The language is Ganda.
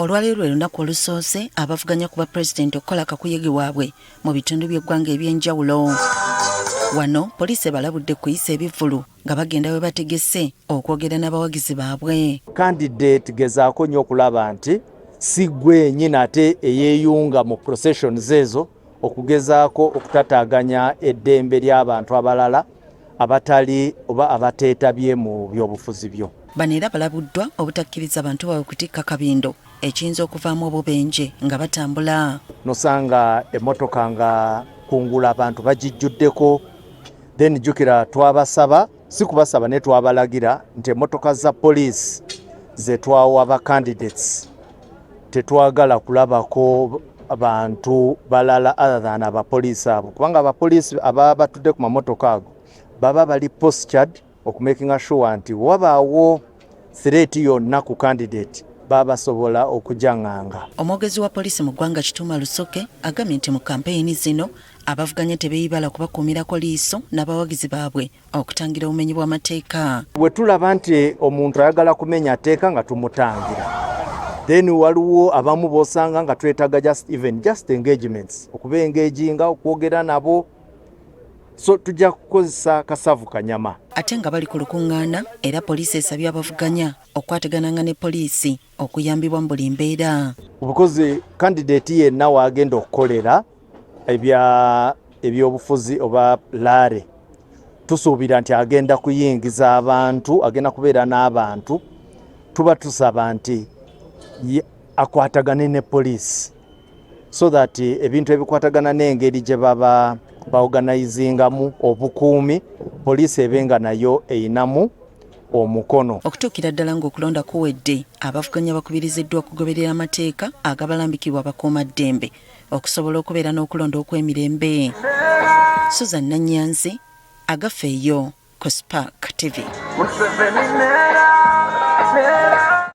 Olwaleero olunaku olusoose abavuganya ku Pulezidenti okukola kakuyege waabwe mu bitundu by'eggwanga eby'enjawulo. Wano poliisi balabudde kuyisa ebivvulu nga bagenda we bategese okwogera n'abawagizi baabwe. Candidate gezaako nnyo okulaba nti si gwe nnyini ate eyeeyunga mu processions ezo okugezaako okutataaganya eddembe ly'abantu abalala abatali oba abateetabye mu byobufuzi byo. Bano era balabuddwa obutakkiriza abantu baabwe kutikka kabindo ekiyinza okuvaamu obubenje nga batambula. Nosanga emmotoka nga kungula abantu bagijjuddeko, then jjukira twabasaba, si kubasaba ne twabalagira nti emmotoka za poliisi ze twawa ba candidates tetwagala kulabako abantu balala other than abapoliisi abo, kubanga abapoliisi ababa batudde ku mamotoka ago baba bali postured okumakinga sure nti wabaawo threat yonna ku candidate baba basobola okujaŋŋanga. Omwogezi wa poliisi mu ggwanga Kituuma Lusoke agambye nti mu kampeyini zino abavuganya tebeeyibala kubakuumirako liiso n'abawagizi baabwe okutangira obumenyi bw'amateeka. Bwe tulaba nti omuntu ayagala kumenya teeka nga tumutangira, then waliwo abamu b'osanga nga twetaaga just engagements, okubengeginga, okwogera nabo, so tujja kukozesa kasavu kanyama. Ate nga bali ku lukuŋŋaana era poliisi esabye abavuganya okwategananga ne poliisi okuyambibwa mu buli mbeera. Because candidate yenna wagenda okukolera ebyobufuzi oba laare, tusuubira nti agenda kuyingiza abantu, agenda kubeera n'abantu, tuba tusaba nti akwatagane ne poliisi so that ebintu ebikwatagana n'engeri gye baba baorganizingamu obukuumi, poliisi ebenga nayo eyinamu omukono. Okutuukira ddala ng'okulonda kuwedde, abavuganya bakubiriziddwa okugoberera amateeka agabalambikibwa abakuumaddembe okusobola okubeera n'okulonda okw'emirembe. Susan Nanyanzi, Agafeeyo ku Spark TV.